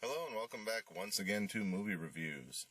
Hello and welcome back once again to Movie Reviews.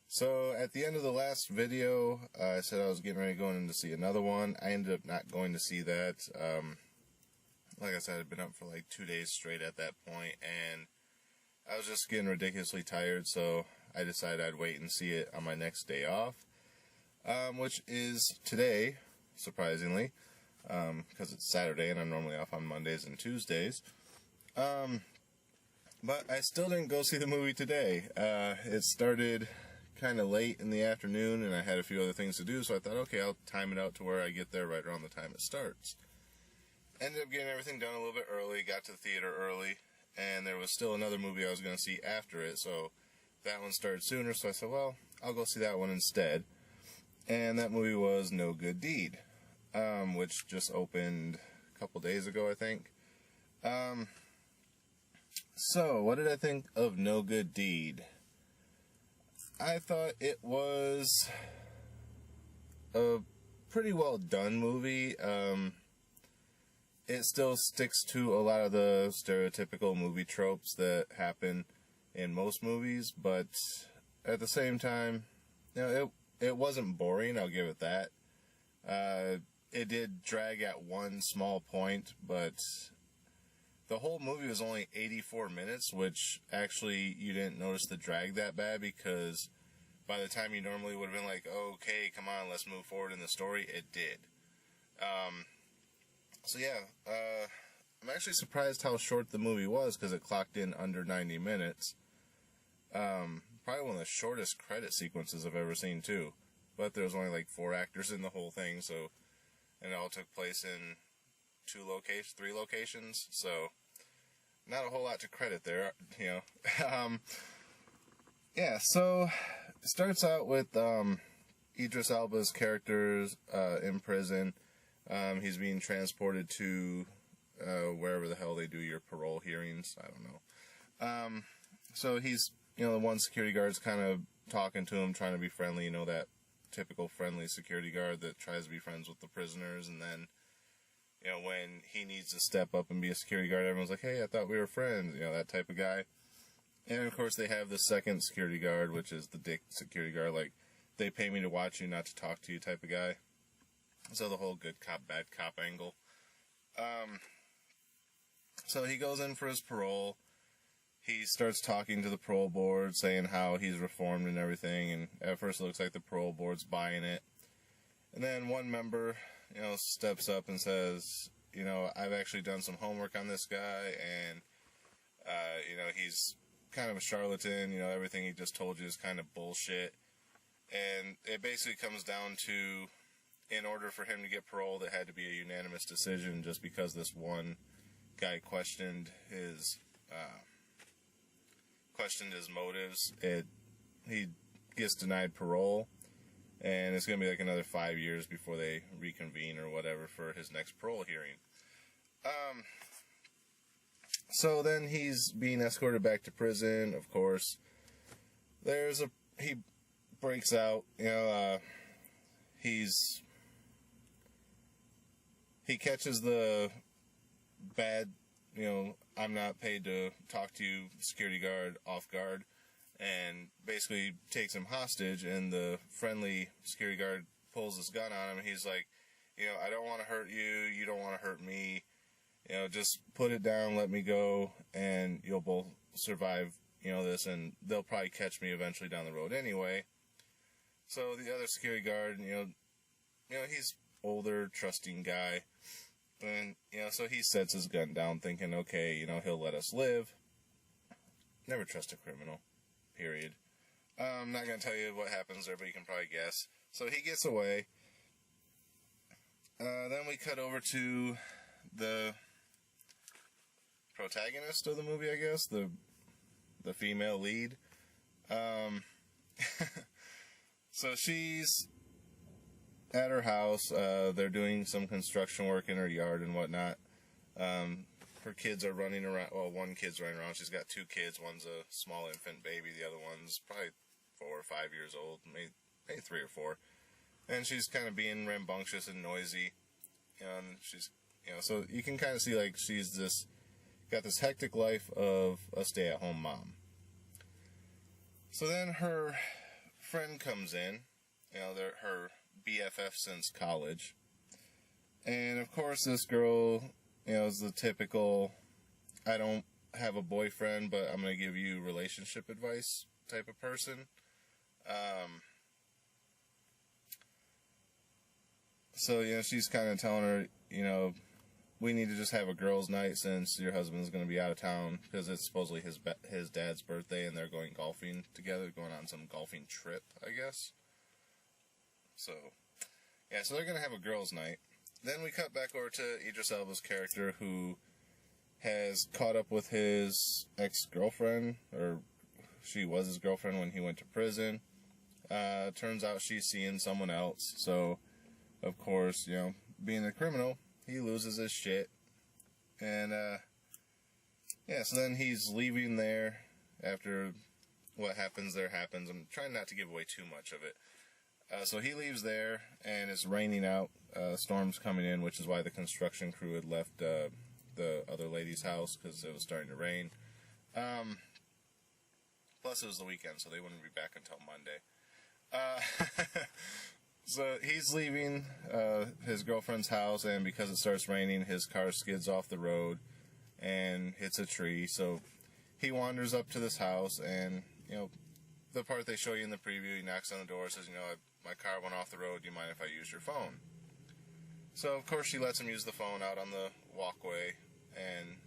So at the end of the last video, I said I was getting ready to go in to see another one. I ended up not going to see that. Like I said, I'd been up for like 2 days straight at that point, and I was just getting ridiculously tired, so I decided I'd wait and see it on my next day off, which is today, surprisingly, because it's Saturday and I'm normally off on Mondays and Tuesdays. But I still didn't go see the movie today. It started kind of late in the afternoon, and I had a few other things to do, so I thought, okay, I'll time it out to where I get there right around the time it starts. Ended up getting everything done a little bit early, got to the theater early, and there was still another movie I was going to see after it, so that one started sooner, so I said, well, I'll go see that one instead. And that movie was No Good Deed, which just opened a couple days ago, I think. So, what did I think of No Good Deed? I thought it was a pretty well done movie. It still sticks to a lot of the stereotypical movie tropes that happen in most movies, but at the same time, it wasn't boring, I'll give it that. It did drag at one small point, but the whole movie was only 84 minutes, which actually you didn't notice the drag that bad, because by the time you normally would have been like, okay, come on, let's move forward in the story, it did. So yeah, I'm actually surprised how short the movie was, because it clocked in under 90 minutes. Probably one of the shortest credit sequences I've ever seen, too. But there was only like 4 actors in the whole thing, so, and it all took place in 3 locations, so not a whole lot to credit there, yeah, so it starts out with Idris Elba's characters in prison. He's being transported to wherever the hell they do your parole hearings, I don't know. So he's, the one security guard's kind of talking to him, trying to be friendly, that typical friendly security guard that tries to be friends with the prisoners, and then when he needs to step up and be a security guard, everyone's like, hey, I thought we were friends, that type of guy. And, of course, they have the second security guard, which is the dick security guard, like, they pay me to watch you, not to talk to you type of guy. So the whole good cop, bad cop angle. So he goes in for his parole. He starts talking to the parole board, saying how he's reformed and everything, and at first it looks like the parole board's buying it. And then one member, steps up and says, I've actually done some homework on this guy, and, he's kind of a charlatan, everything he just told you is kind of bullshit. And it basically comes down to, in order for him to get paroled, it had to be a unanimous decision, just because this one guy questioned his motives. He gets denied parole. And it's going to be like another 5 years before they reconvene or whatever for his next parole hearing. So then he's being escorted back to prison, of course. He breaks out, he catches the bad, I'm not paid to talk to you security guard off guard, and basically takes him hostage, and the friendly security guard pulls his gun on him, and he's like, I don't want to hurt you, you don't want to hurt me, just put it down, let me go, and you'll both survive, this, and they'll probably catch me eventually down the road anyway. So the other security guard, he's older, trusting guy, and, so he sets his gun down thinking, okay, he'll let us live. Never trust a criminal. Period. I'm not going to tell you what happens there, but you can probably guess. So he gets away. Then we cut over to the protagonist of the movie, I guess, the female lead. So she's at her house. They're doing some construction work in her yard and whatnot. Her kids are running around. Well, one kid's running around. She's got 2 kids. One's a small infant baby. The other one's probably 4 or 5 years old. Maybe 3 or 4. And she's kind of being rambunctious and noisy. And she's, so you can kind of see, like, she's got this hectic life of a stay-at-home mom. So then her friend comes in, they're her BFF since college. And of course this girl, is the typical, I don't have a boyfriend, but I'm going to give you relationship advice type of person. So, she's kind of telling her, we need to just have a girls' night since your husband's going to be out of town because it's supposedly his dad's birthday and they're going golfing together, going on some golfing trip, I guess. So, so they're going to have a girls' night. Then we cut back over to Idris Elba's character who has caught up with his ex-girlfriend, or she was his girlfriend when he went to prison. Turns out she's seeing someone else, so, of course, being a criminal, he loses his shit. And, so then he's leaving there after what happens there happens. I'm trying not to give away too much of it. So he leaves there, and it's raining out. Storm's coming in, which is why the construction crew had left the other lady's house, because it was starting to rain. Plus, it was the weekend, so they wouldn't be back until Monday. So he's leaving his girlfriend's house, and because it starts raining, his car skids off the road and hits a tree. So he wanders up to this house, and, the part they show you in the preview, he knocks on the door, says, my car went off the road, do you mind if I use your phone? So, of course, she lets him use the phone out on the walkway, and,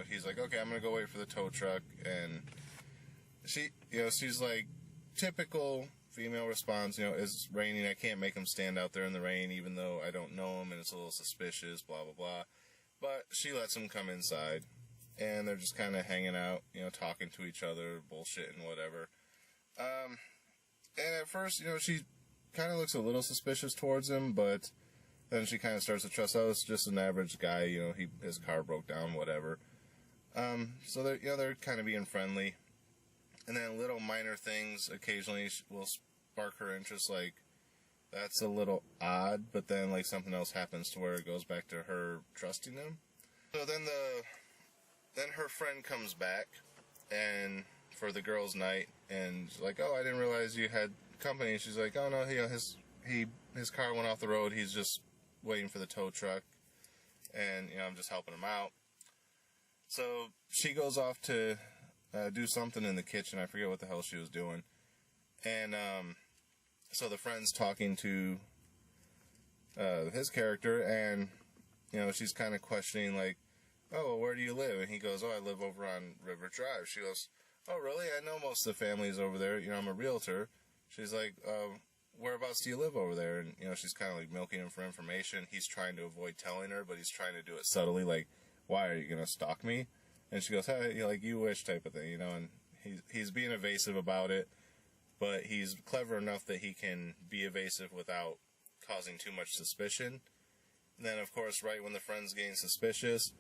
he's like, okay, I'm going to go wait for the tow truck, and she's like, typical female response, it's raining, I can't make him stand out there in the rain, even though I don't know him, and it's a little suspicious, blah, blah, blah. But she lets him come inside, and they're just kind of hanging out, talking to each other, bullshitting, whatever. And at first, she kind of looks a little suspicious towards him, but then she kind of starts to trust, it's just an average guy, his car broke down, whatever. So they're kind of being friendly. And then little minor things occasionally will spark her interest, like, that's a little odd, but then, like, something else happens to where it goes back to her trusting him. So then her friend comes back, and for the girls' night, and she's like, I didn't realize you had company. And she's like, oh, no, his car went off the road, he's just waiting for the tow truck, and, I'm just helping him out. So she goes off to do something in the kitchen. I forget what the hell she was doing. And so the friend's talking to his character, and, she's kind of questioning, like, oh, where do you live? And he goes, I live over on River Drive. She goes, oh, really? I know most of the families over there. I'm a realtor. She's like, whereabouts do you live over there? And, she's kind of like milking him for information. He's trying to avoid telling her, but he's trying to do it subtly, like, why, are you going to stalk me? And she goes, hey, like, you wish type of thing, and he's being evasive about it, but he's clever enough that he can be evasive without causing too much suspicion. And then, of course, right when the friend's getting suspicious,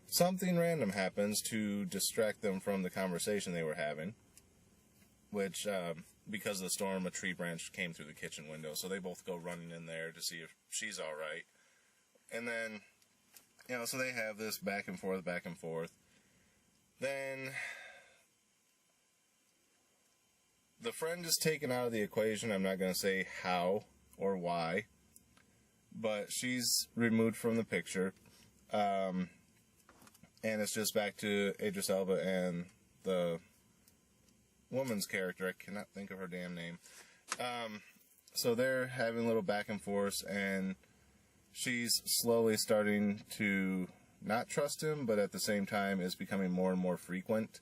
something random happens to distract them from the conversation they were having, which, because of the storm, a tree branch came through the kitchen window, so they both go running in there to see if she's all right. And then, so they have this back and forth, back and forth. Then the friend is taken out of the equation. I'm not going to say how or why, but she's removed from the picture. And it's just back to Idris Elba and the woman's character. I cannot think of her damn name. So they're having a little back and forth, and she's slowly starting to not trust him, but at the same time is becoming more and more frequent.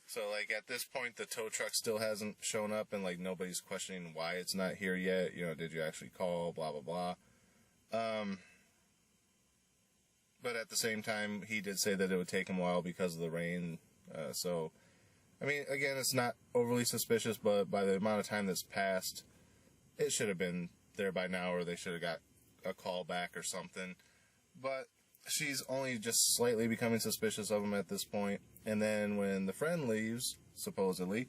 So, like, at this point, the tow truck still hasn't shown up, and, like, nobody's questioning why it's not here yet. Did you actually call, blah, blah, blah. But at the same time, he did say that it would take him a while because of the rain. So, I mean, again, it's not overly suspicious, but by the amount of time that's passed, it should have been there by now, or they should have got a call back or something. But she's only just slightly becoming suspicious of him at this point. And then when the friend leaves, supposedly,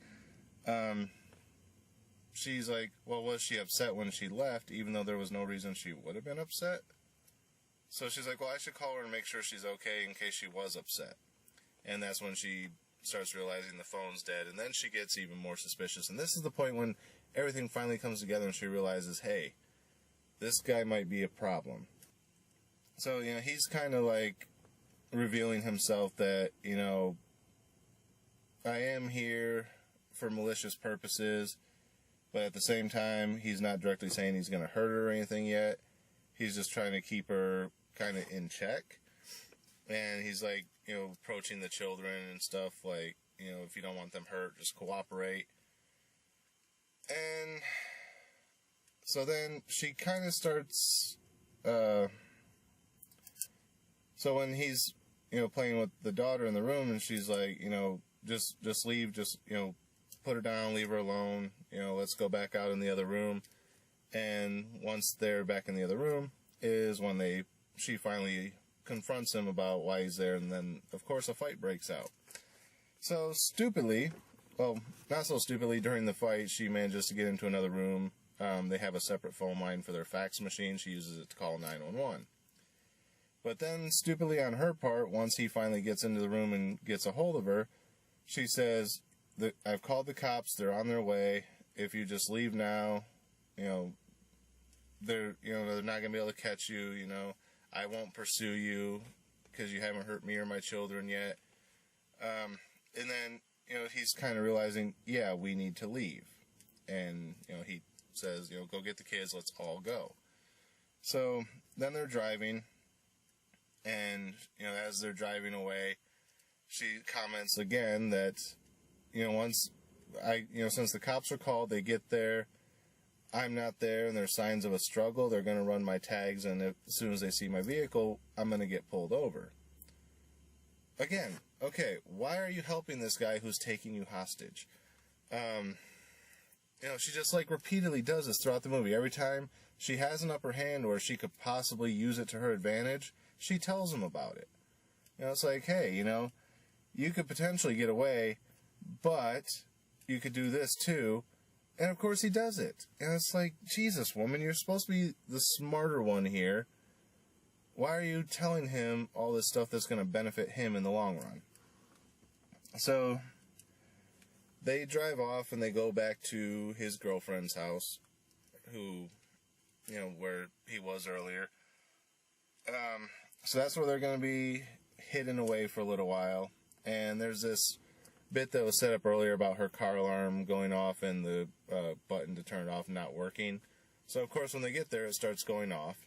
she's like, well, was she upset when she left, even though there was no reason she would have been upset? So she's like, well, I should call her and make sure she's okay in case she was upset. And that's when she starts realizing the phone's dead, and then she gets even more suspicious. And this is the point when everything finally comes together and she realizes, hey, this guy might be a problem. So, he's kind of like revealing himself that, I am here for malicious purposes, but at the same time, he's not directly saying he's going to hurt her or anything yet. He's just trying to keep her kind of in check. And he's like, approaching the children and stuff like, if you don't want them hurt, just cooperate. And so then she kind of starts, so when he's, playing with the daughter in the room and she's like, just leave, just, put her down, leave her alone, let's go back out in the other room. And once they're back in the other room is when she finally confronts him about why he's there, and then, of course, a fight breaks out. So, stupidly, well, not so stupidly, during the fight, she manages to get into another room. They have a separate phone line for their fax machine. She uses it to call 911. But then, stupidly on her part, once he finally gets into the room and gets a hold of her, she says, I've called the cops, they're on their way. If you just leave now, they're not going to be able to catch you, I won't pursue you because you haven't hurt me or my children yet. And then, he's kind of realizing, yeah, we need to leave. And, he says, go get the kids, let's all go. So then they're driving, and, as they're driving away, she comments again that, since the cops are called, they get there, I'm not there, and there's signs of a struggle, they're going to run my tags, and as soon as they see my vehicle, I'm going to get pulled over. Again, okay, why are you helping this guy who's taking you hostage? She just, repeatedly does this throughout the movie. Every time she has an upper hand or she could possibly use it to her advantage, she tells him about it. It's like, hey, you could potentially get away, but you could do this too. And of course he does it. And it's like, Jesus, woman, you're supposed to be the smarter one here. Why are you telling him all this stuff that's going to benefit him in the long run? So they drive off and they go back to his girlfriend's house, who, where he was earlier. So that's where they're going to be hidden away for a little while. And there's this bit that was set up earlier about her car alarm going off and the button to turn it off not working. So, of course, when they get there, it starts going off.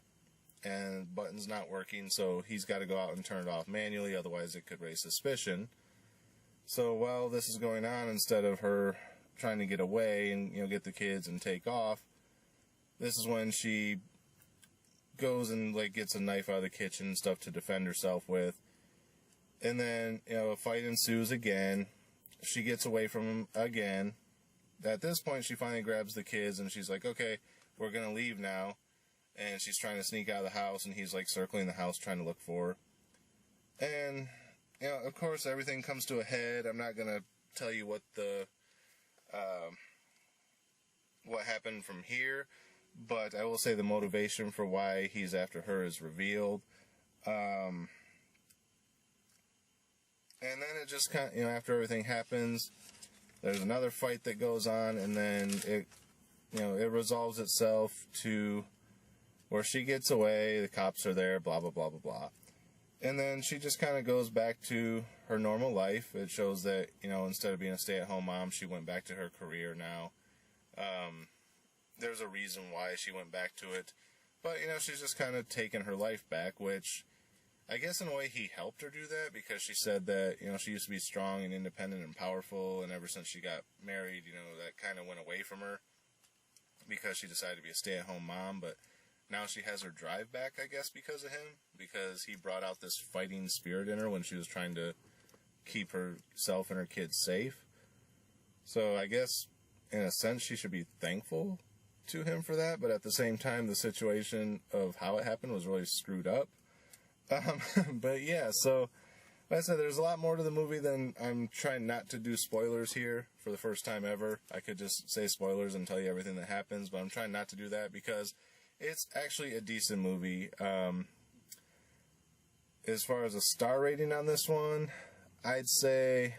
And the button's not working, so he's got to go out and turn it off manually, otherwise it could raise suspicion. So while this is going on, instead of her trying to get away and, get the kids and take off, this is when she goes and, gets a knife out of the kitchen and stuff to defend herself with. And then, a fight ensues again. She gets away from him again. At this point, she finally grabs the kids and she's like, okay, we're going to leave now. And she's trying to sneak out of the house and he's circling the house trying to look for her. And, of course, everything comes to a head. I'm not going to tell you what what happened from here, but I will say the motivation for why he's after her is revealed. And then it just kind of, after everything happens, there's another fight that goes on, and then it resolves itself to where she gets away, the cops are there, blah, blah, blah, blah, blah. And then she just kind of goes back to her normal life. It shows that, instead of being a stay-at-home mom, she went back to her career now. There's a reason why she went back to it. But, she's just kind of taken her life back, which I guess in a way he helped her do that, because she said that, she used to be strong and independent and powerful, and ever since she got married, that kind of went away from her because she decided to be a stay-at-home mom. But now she has her drive back, I guess, because of him, because he brought out this fighting spirit in her when she was trying to keep herself and her kids safe. So I guess, in a sense, she should be thankful to him for that, but at the same time, the situation of how it happened was really screwed up. But yeah, so like I said, there's a lot more to the movie than I'm trying not to do spoilers here for the first time ever. I could just say spoilers and tell you everything that happens, but I'm trying not to do that because it's actually a decent movie. As far as a star rating on this one, I'd say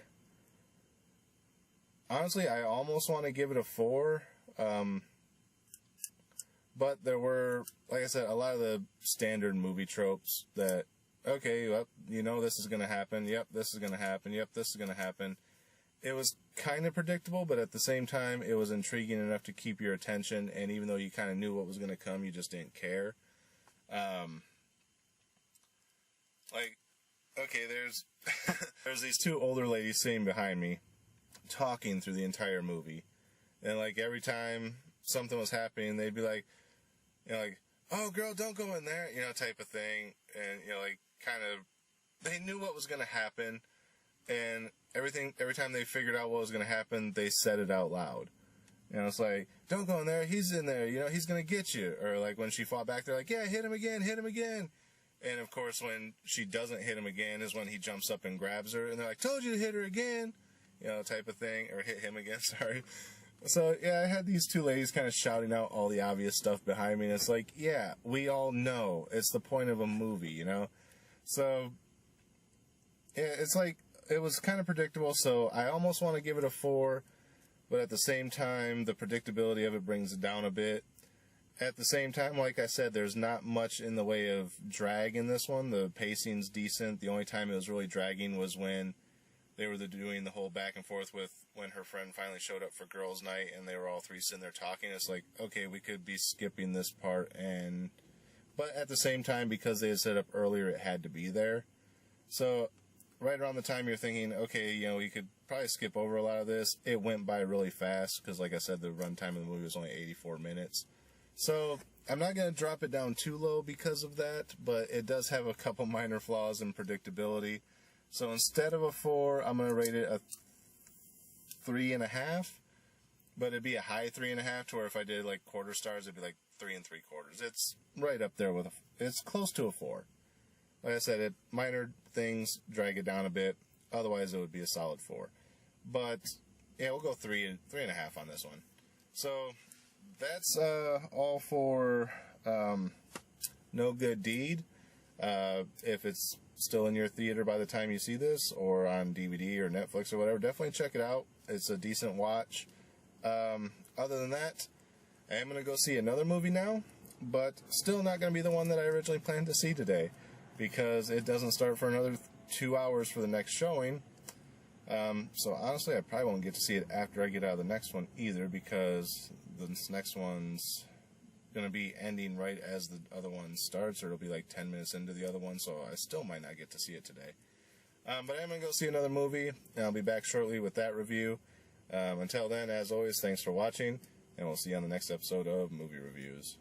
honestly, I almost want to give it a 4. But there were, like I said, a lot of the standard movie tropes that, okay, well, you know this is going to happen. Yep, this is going to happen. Yep, this is going to happen. It was kind of predictable, but at the same time, it was intriguing enough to keep your attention. And even though you kind of knew what was going to come, you just didn't care. Okay, there's these 2 older ladies sitting behind me, talking through the entire movie. And, like, every time something was happening, they'd be like, you know, like, oh, girl, don't go in there, you know, type of thing. And, you know, like, kind of, they knew what was going to happen. And every time they figured out what was going to happen, they said it out loud. You know, it's like, don't go in there, he's in there, you know, he's going to get you. Or, like, when she fought back, they're like, yeah, hit him again, hit him again. And, of course, when she doesn't hit him again is when he jumps up and grabs her. And they're like, told you to hit her again, you know, type of thing. Or hit him again, sorry. So, yeah, I had these 2 ladies kind of shouting out all the obvious stuff behind me. And it's like, yeah, we all know. It's the point of a movie, you know? So, yeah, it's like, it was kind of predictable. So, I almost want to give it a 4. But at the same time, the predictability of it brings it down a bit. At the same time, like I said, there's not much in the way of drag in this one. The pacing's decent. The only time it was really dragging was when they were doing the whole back and forth with when her friend finally showed up for girls' night and they were all 3 sitting there talking. It's like, okay, we could be skipping this part. But at the same time, because they had set up earlier, it had to be there. So right around the time you're thinking, okay, you know, we could probably skip over a lot of this, it went by really fast because, like I said, the runtime of the movie was only 84 minutes. So I'm not going to drop it down too low because of that, but it does have a couple minor flaws in predictability. So instead of a 4, I'm going to rate it a 3.5, but it'd be a high 3.5 to where if I did like quarter stars, it'd be like 3 3/4. It's right up there with it's close to a 4. Like I said, minor things drag it down a bit. Otherwise, it would be a solid 4. But yeah, we'll go 3.5 on this one. So that's all for No Good Deed. If it's still in your theater by the time you see this, or on DVD or Netflix or whatever, definitely check it out. It's a decent watch. Other than that, I am going to go see another movie now, but still not going to be the one that I originally planned to see today, because it doesn't start for another 2 hours for the next showing. So honestly, I probably won't get to see it after I get out of the next one either, because this next one's going to be ending right as the other one starts, or it'll be like 10 minutes into the other one, so I still might not get to see it today. But I am going to go see another movie, and I'll be back shortly with that review. Until then, as always, thanks for watching, and we'll see you on the next episode of Movie Reviews.